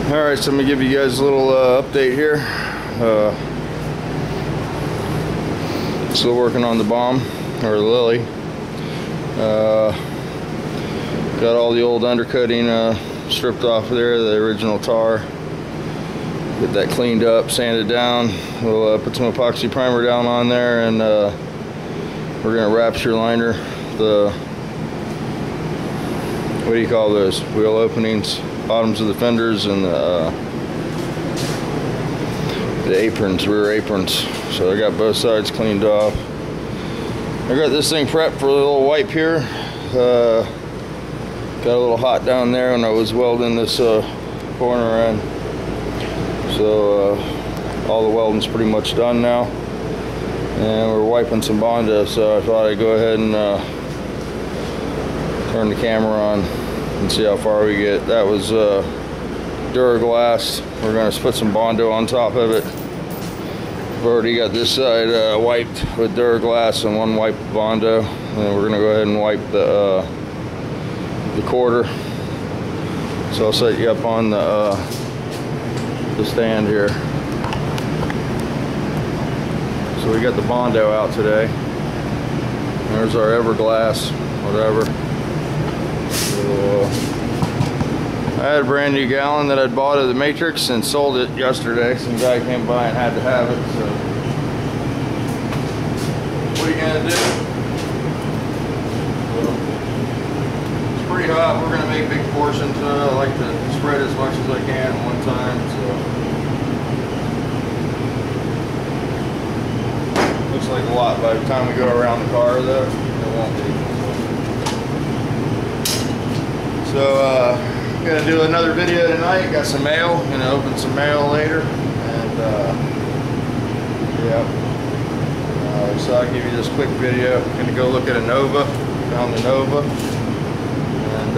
Alright, so I'm going to give you guys a little update here. Still working on the bomb, or lily. Got all the old undercoating stripped off of there, the original tar. Get that cleaned up, sanded down. We'll put some epoxy primer down on there, and we're going to rapture liner the, what do you call those? Wheel openings, bottoms of the fenders, and the aprons, rear aprons. So I got both sides cleaned off. I got this thing prepped for a little wipe here. Got a little hot down there when I was welding this corner end. So all the welding's pretty much done now, and we're wiping some Bondo. So I thought I'd go ahead and turn the camera on and see how far we get. That was Duraglass. We're going to put some Bondo on top of it. We've already got this side wiped with Duraglass and one wipe with Bondo, and we're going to go ahead and wipe the quarter. So I'll set you up on the stand here. So we got the Bondo out today. There's our Everglass, whatever. So, I had a brand new gallon that I'd bought at the Matrix and sold it yesterday. Some guy came by and had to have it. So what are you gonna do? It's pretty hot. We're gonna make big portions. I like to spread as much as I can at one time. So looks like a lot by the time we go around the car, though. It won't be. So gonna do another video tonight. Got some mail. Gonna open some mail later, and yeah. So I'll give you this quick video. Gonna go look at a Nova. Found the Nova, and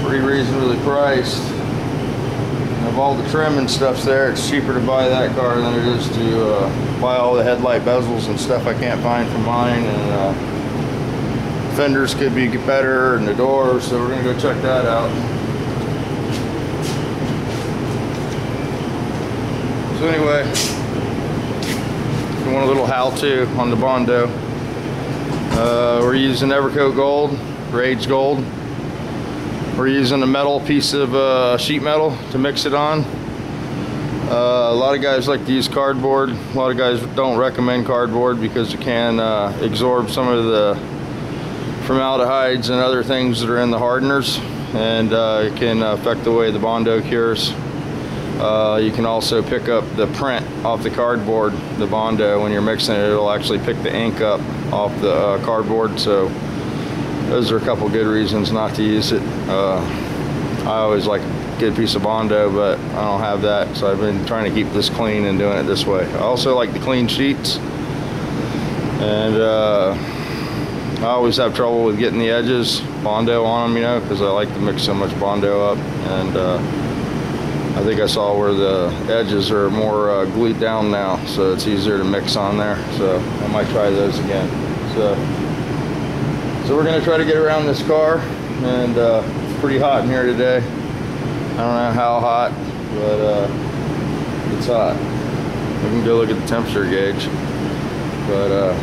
pretty reasonably priced. And of all the trim and stuff's there, it's cheaper to buy that car than it is to buy all the headlight bezels and stuff I can't find for mine, and fenders could be better, and the doors, so we're gonna go check that out. So anyway, if you want a little how-to on the Bondo, we're using Evercoat Gold, Rage Gold. We're using a metal piece of sheet metal to mix it on. A lot of guys like to use cardboard. A lot of guys don't recommend cardboard because it can absorb some of the formaldehydes and other things that are in the hardeners, and it can affect the way the Bondo cures. You can also pick up the print off the cardboard, the Bondo. When you're mixing it, it'll actually pick the ink up off the cardboard. So those are a couple good reasons not to use it. I always like a good piece of Bondo, but I don't have that, so I've been trying to keep this clean and doing it this way. I also like the clean sheets, and I always have trouble with getting the edges Bondo on them, you know, because I like to mix so much Bondo up, and I think I saw where the edges are more glued down now, so it's easier to mix on there. So I might try those again. So we're going to try to get around this car, and it's pretty hot in here today. I don't know how hot, but it's hot. We can go look at the temperature gauge. But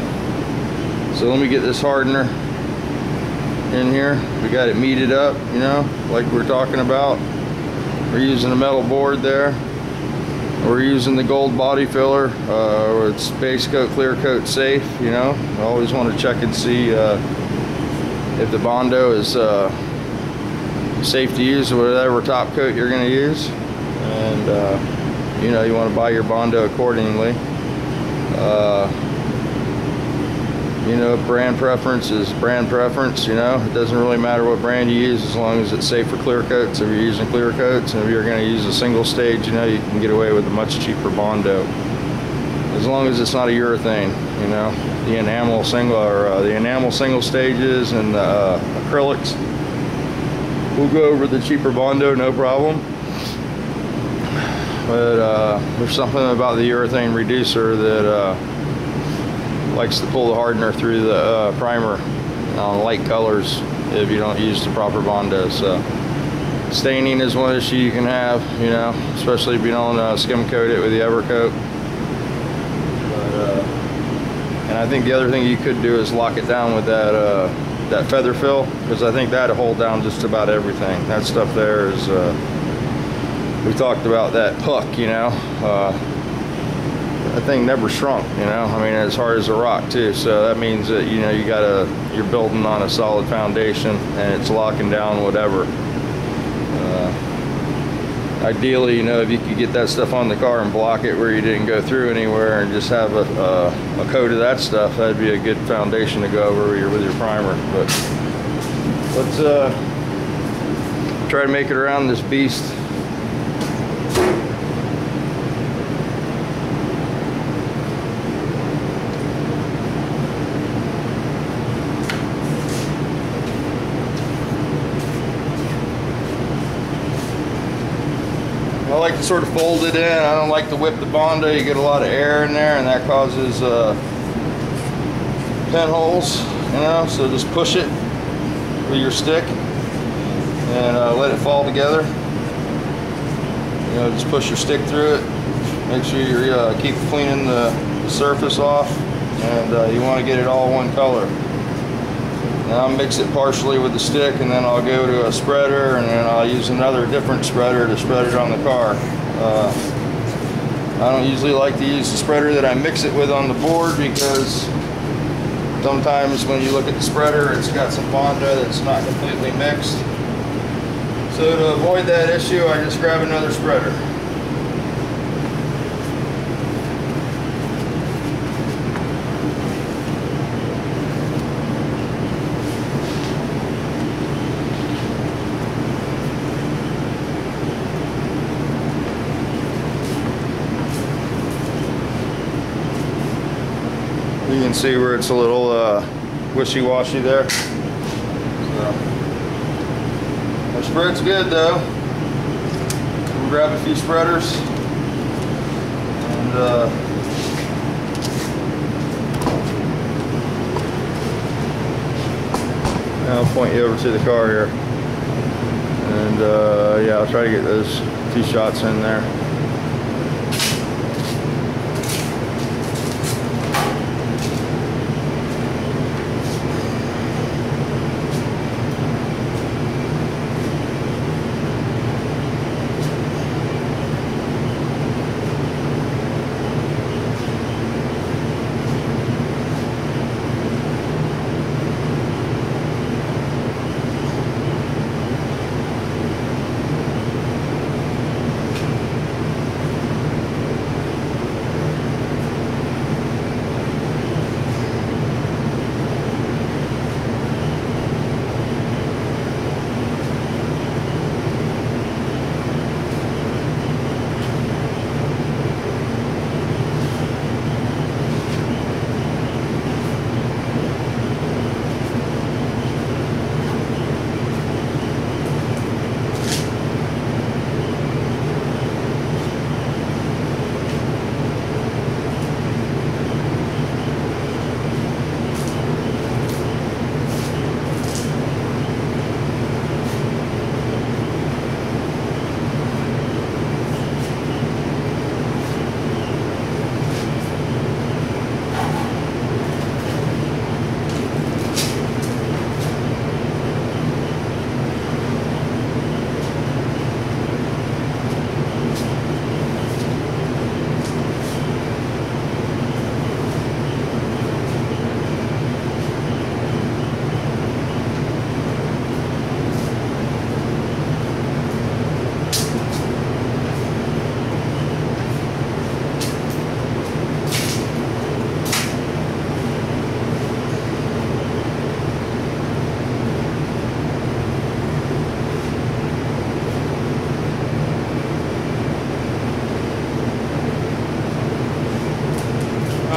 so let me get this hardener in here. We got it meated up, you know, like we're talking about. We're using a metal board there. We're using the gold body filler. It's base coat, clear coat safe, you know. I always want to check and see if the Bondo is safe to use, or whatever top coat you're going to use. And you know, you want to buy your Bondo accordingly. You know, brand preference is brand preference, you know. It doesn't really matter what brand you use as long as it's safe for clear coats. If you're using clear coats, and if you're going to use a single stage, you know, you can get away with a much cheaper Bondo. As long as it's not a urethane, you know. The enamel single stages and the acrylics, we'll go over the cheaper Bondo, no problem. But there's something about the urethane reducer that likes to pull the hardener through the primer on light colors if you don't use the proper Bondo. So Staining is one issue you can have, you know, especially if you don't skim coat it with the Evercoat. And I think the other thing you could do is lock it down with that feather fill, because I think that'll hold down just about everything. That stuff there is, we talked about that puck, you know. That thing never shrunk, you know. I mean, as hard as a rock too. So that means that, you know, you're building on a solid foundation and it's locking down whatever. Ideally, you know, if you could get that stuff on the car and block it where you didn't go through anywhere and just have a coat of that stuff, that'd be a good foundation to go over with your primer. But let's try to make it around this beast. I like to sort of fold it in. I don't like to whip the Bondo. You get a lot of air in there and that causes pinholes, you know, so just push it with your stick and let it fall together. You know, just push your stick through it. Make sure you keep cleaning the surface off, and you want to get it all one color. And I'll mix it partially with the stick, and then I'll go to a spreader, and then I'll use another different spreader to spread it on the car. I don't usually like to use the spreader that I mix it with on the board, because sometimes when you look at the spreader, it's got some Bondo that's not completely mixed. So to avoid that issue, I just grab another spreader. You can see where it's a little wishy-washy there. So, our spread's good though. We'll grab a few spreaders and I'll point you over to the car here. And yeah, I'll try to get those 2 shots in there.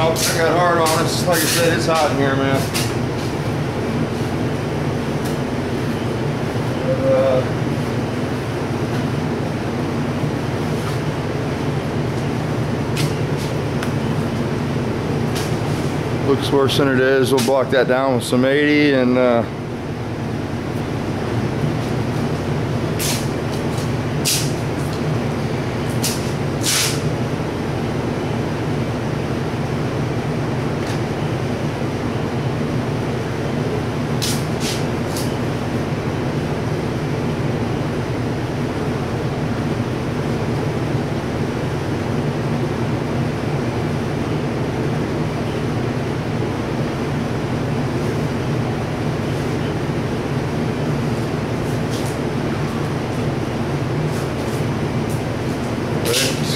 I got hard on it. Like I said, it's hot in here, man. Looks worse than it is. We'll block that down with some 80 and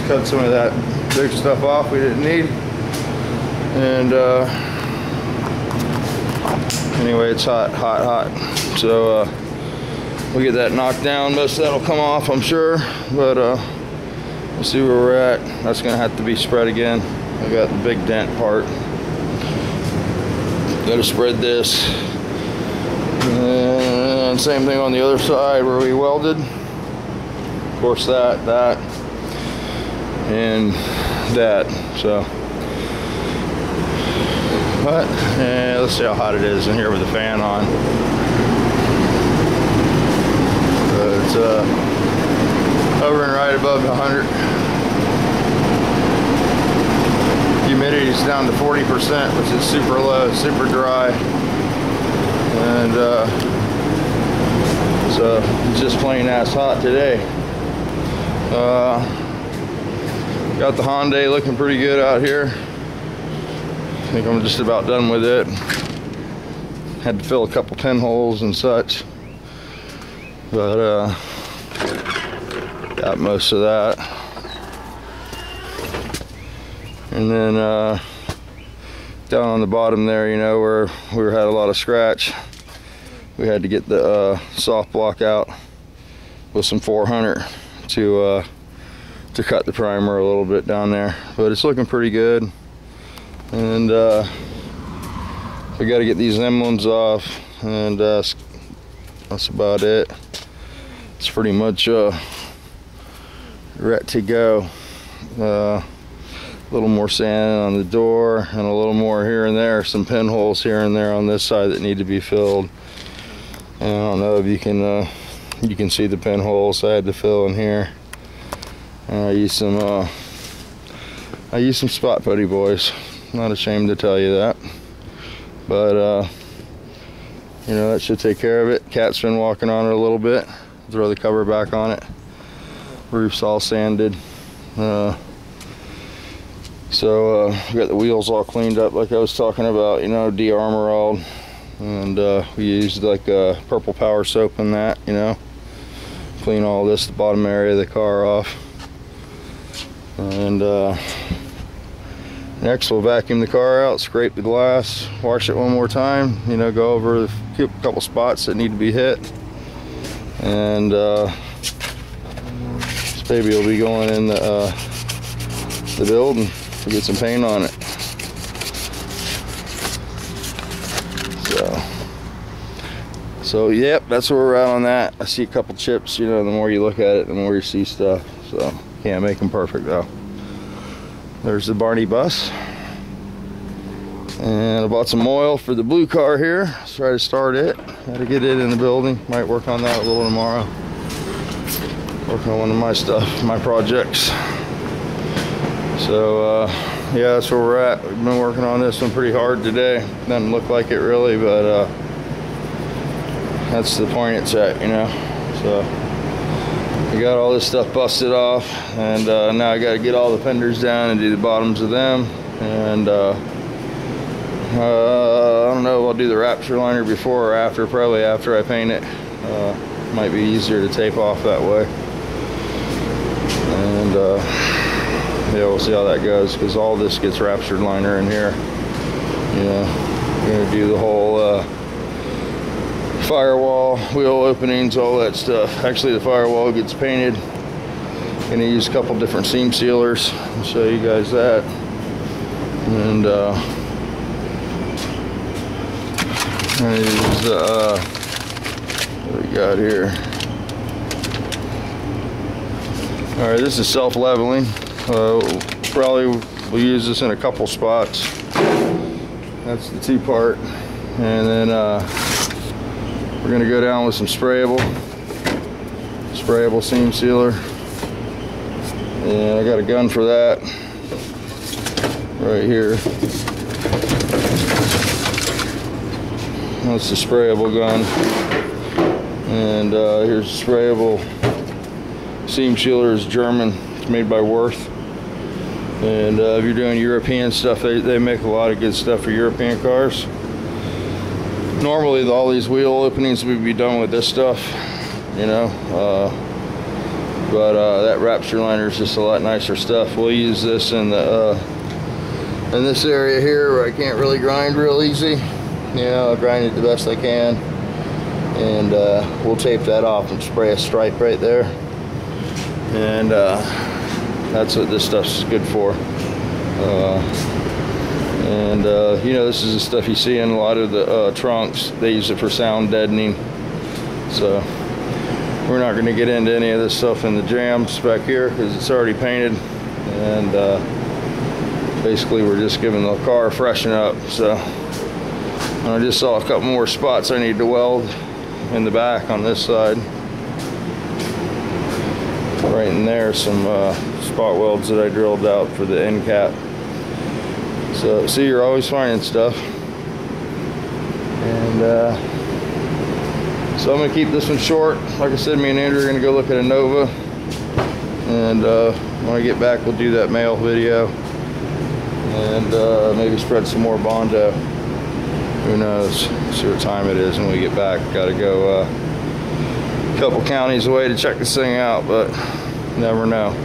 cut some of that big stuff off we didn't need. And anyway, it's hot. So we'll get that knocked down. Most of that'll come off, I'm sure, but we'll see where we're at. That's gonna have to be spread again. I got the big dent part. Gotta spread this. And same thing on the other side where we welded. Of course, that, and that. So, but let's see how hot it is in here with the fan on. It's hovering right above 100. Humidity is down to 40%, which is super low, super dry, and so it's just plain ass hot today. Got the Hyundai looking pretty good out here. I think I'm just about done with it. Had to fill a couple pinholes and such, but got most of that. And then down on the bottom there, you know, where we had a lot of scratch, we had to get the soft block out with some 400 to cut the primer a little bit down there. But it's looking pretty good. And we got to get these emblems off, and that's about it. It's pretty much ready to go. A little more sand on the door, and a little more here and there, some pinholes here and there on this side that need to be filled. And I don't know if you can see the pinholes I had to fill in here. And I used some spot putty, boys. Not ashamed to tell you that. But you know, that should take care of it. Cat's been walking on it a little bit. Throw the cover back on it. Roof's all sanded. So we got the wheels all cleaned up like I was talking about, you know, de-armoralled. And we used like purple power soap in that, you know. Clean all this, the bottom area of the car off. And next we'll vacuum the car out, scrape the glass, wash it one more time, you know, go over a couple spots that need to be hit. And this baby will be going in the building to get some paint on it. So yep, that's where we're at on that. I see a couple chips, you know, the more you look at it, the more you see stuff. So can't make them perfect though. There's the Barney bus. And I bought some oil for the blue car here. Let's try to start it. Got to get it in the building. Might work on that a little tomorrow. Working on one of my stuff, my projects. So yeah, that's where we're at. We've been working on this one pretty hard today. Doesn't look like it really, but that's the point it's at, you know. So we got all this stuff busted off, and now I got to get all the fenders down and do the bottoms of them. And I don't know if I'll do the Rapture liner before or after. Probably after I paint it. Might be easier to tape off that way. And yeah, we'll see how that goes, because all this gets Rapture liner in here. You know, we're gonna do the whole firewall, wheel openings, all that stuff. Actually, the firewall gets painted. Gonna use a couple different seam sealers. I'll show you guys that. And what we got here? All right, this is self-leveling. Probably we'll use this in a couple spots. That's the T part, and then we're gonna go down with some sprayable seam sealer, and I got a gun for that right here. That's the sprayable gun, and here's the sprayable seam sealer. Is German. It's made by Worth. And if you're doing European stuff, they make a lot of good stuff for European cars. Normally all these wheel openings would be done with this stuff, you know. But that Rapture liner is just a lot nicer stuff. We'll use this in this area here where I can't really grind real easy. You know, I'll grind it the best I can, and we'll tape that off and spray a stripe right there, and that's what this stuff's good for. You know, this is the stuff you see in a lot of the trunks. They use it for sound deadening. So we're not going to get into any of this stuff in the jams back here because it's already painted, and basically we're just giving the car a freshen up. So I just saw a couple more spots I need to weld in the back on this side. Right in there, some spot welds that I drilled out for the end cap. So see, you're always finding stuff. And so I'm gonna keep this one short. Like I said, me and Andrew are gonna go look at a Nova, and when I get back we'll do that mail video, and maybe spread some more Bondo. Who knows? See what time it is when we get back. Gotta go a couple counties away to check this thing out, but never know.